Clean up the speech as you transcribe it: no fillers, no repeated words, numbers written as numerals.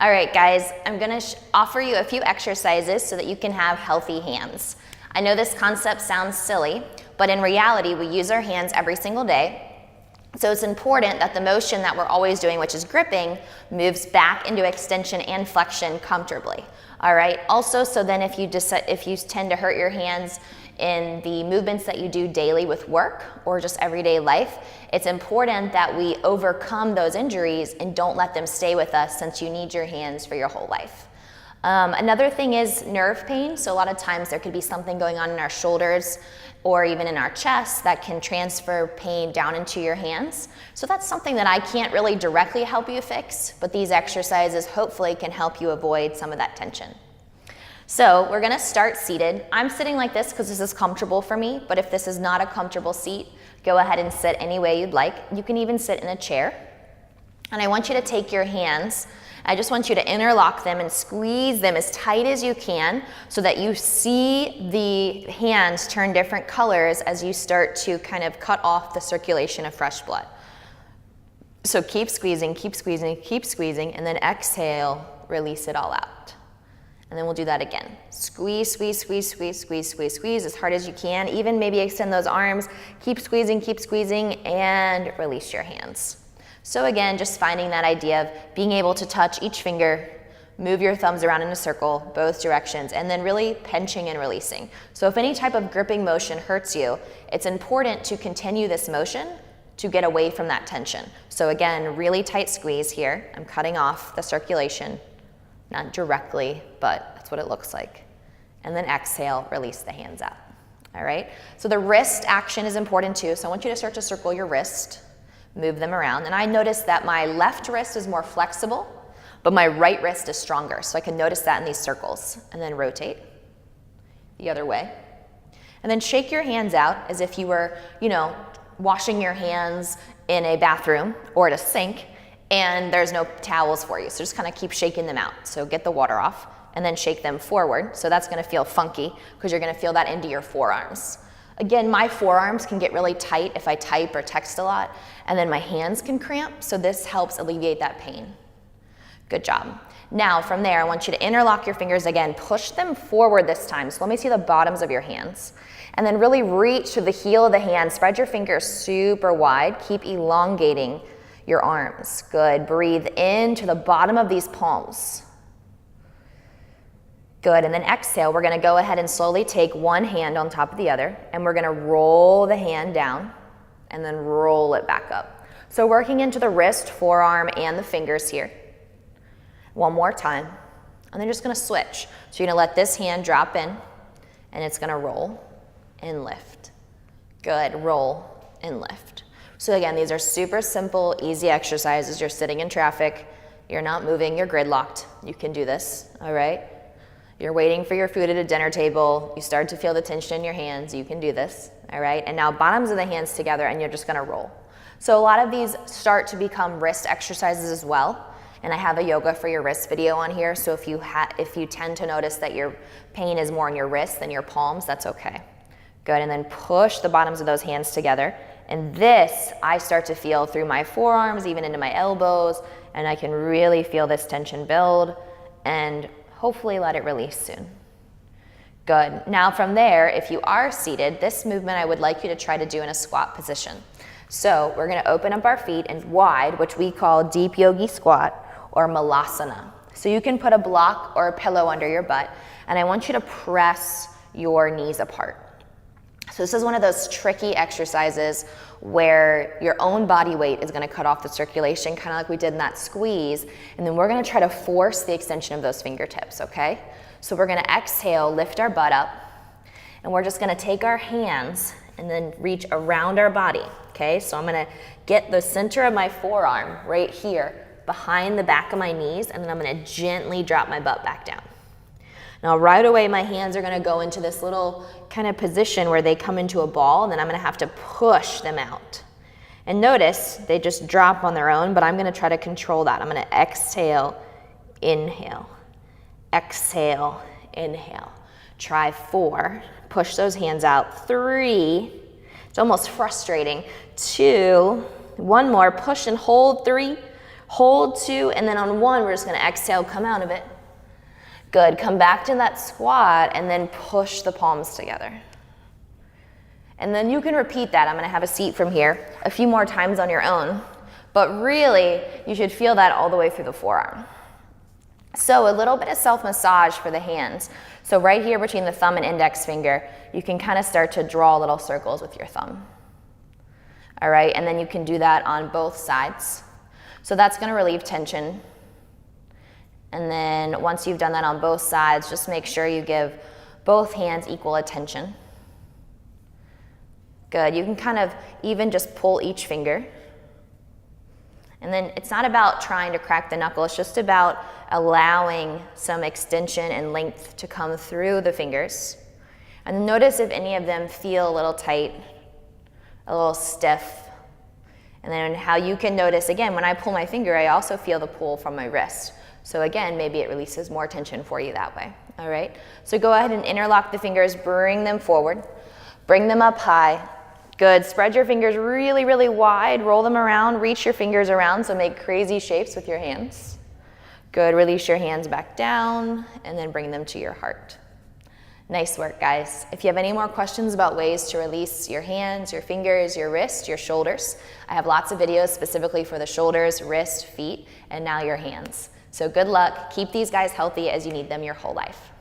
All right, guys, I'm gonna offer you a few exercises so that you can have healthy hands. I know this concept sounds silly, but in reality, we use our hands every single day. So it's important that the motion that we're always doing, which is gripping, moves back into extension and flexion comfortably. All right, also, so then if you tend to hurt your hands in the movements that you do daily with work or just everyday life, it's important that we overcome those injuries and don't let them stay with us, since you need your hands for your whole life. Another thing is nerve pain. So a lot of times there could be something going on in our shoulders or even in our chest that can transfer pain down into your hands. So that's something that I can't really directly help you fix, but these exercises hopefully can help you avoid some of that tension. So we're gonna start seated. I'm sitting like this because this is comfortable for me, but if this is not a comfortable seat, go ahead and sit any way you'd like. You can even sit in a chair. And I want you to take your hands, I just want you to interlock them and squeeze them as tight as you can so that you see the hands turn different colors as you start to kind of cut off the circulation of fresh blood. So keep squeezing, keep squeezing, keep squeezing, and then exhale, release it all out. And then we'll do that again. Squeeze, squeeze, squeeze, squeeze, squeeze, squeeze, squeeze as hard as you can. Even maybe extend those arms. Keep squeezing, and release your hands. So again, just finding that idea of being able to touch each finger, move your thumbs around in a circle, both directions, and then really pinching and releasing. So if any type of gripping motion hurts you, it's important to continue this motion to get away from that tension. So again, really tight squeeze here. I'm cutting off the circulation. Not directly, but that's what it looks like. And then exhale, release the hands out. All right? So the wrist action is important too. So I want you to start to circle your wrist, move them around. And I noticed that my left wrist is more flexible, but my right wrist is stronger. So I can notice that in these circles. And then rotate the other way. And then shake your hands out as if you were, washing your hands in a bathroom or at a sink, and there's no towels for you. So just kind of keep shaking them out. So get the water off and then shake them forward. So that's gonna feel funky because you're gonna feel that into your forearms. Again, my forearms can get really tight if I type or text a lot, and then my hands can cramp. So this helps alleviate that pain. Good job. Now from there, I want you to interlock your fingers again. Push them forward this time. So let me see the bottoms of your hands. And then really reach to the heel of the hand. Spread your fingers super wide. Keep elongating your arms. Good. Breathe into the bottom of these palms. Good. And then exhale. We're going to go ahead and slowly take one hand on top of the other, and we're going to roll the hand down and then roll it back up. So working into the wrist, forearm, and the fingers here. One more time. And then just going to switch. So you're going to let this hand drop in, and it's going to roll and lift. Good. Roll and lift. So again, these are super simple, easy exercises. You're sitting in traffic, you're not moving, you're gridlocked. You can do this, all right? You're waiting for your food at a dinner table, you start to feel the tension in your hands, you can do this, all right? And now bottoms of the hands together, and you're just gonna roll. So a lot of these start to become wrist exercises as well. And I have a yoga for your wrist video on here, so if you tend to notice that your pain is more in your wrists than your palms, that's okay. Good, and then push the bottoms of those hands together. And this, I start to feel through my forearms, even into my elbows, and I can really feel this tension build and hopefully let it release soon. Good. Now from there, if you are seated, this movement I would like you to try to do in a squat position. So we're gonna open up our feet and wide, which we call deep yogi squat or malasana. So you can put a block or a pillow under your butt, and I want you to press your knees apart. So this is one of those tricky exercises where your own body weight is going to cut off the circulation, kind of like we did in that squeeze, and then we're going to try to force the extension of those fingertips, okay? So we're going to exhale, lift our butt up, and we're just going to take our hands and then reach around our body, okay? So I'm going to get the center of my forearm right here behind the back of my knees, and then I'm going to gently drop my butt back down. Now right away, my hands are gonna go into this little kind of position where they come into a ball, and then I'm gonna have to push them out. And notice, they just drop on their own, but I'm gonna try to control that. I'm gonna exhale, inhale, exhale, inhale. Try 4, push those hands out. 3, it's almost frustrating. 2, one more, push and hold. 3, Hold 2, and then on 1, we're just gonna exhale, come out of it. Good, come back to that squat, and then push the palms together. And then you can repeat that. I'm gonna have a seat from here a few more times on your own. But really, you should feel that all the way through the forearm. So a little bit of self-massage for the hands. So right here between the thumb and index finger, you can kind of start to draw little circles with your thumb. All right, and then you can do that on both sides. So that's gonna relieve tension. And then once you've done that on both sides, just make sure you give both hands equal attention. Good, you can kind of even just pull each finger. And then it's not about trying to crack the knuckle, it's just about allowing some extension and length to come through the fingers. And notice if any of them feel a little tight, a little stiff. And then how you can notice, again, when I pull my finger, I also feel the pull from my wrist. So again, maybe it releases more tension for you that way, all right? So go ahead and interlock the fingers, bring them forward, bring them up high. Good, spread your fingers really, really wide, roll them around, reach your fingers around, so make crazy shapes with your hands. Good, release your hands back down, and then bring them to your heart. Nice work, guys. If you have any more questions about ways to release your hands, your fingers, your wrists, your shoulders, I have lots of videos specifically for the shoulders, wrist, feet, and now your hands. So good luck, keep these guys healthy as you need them your whole life.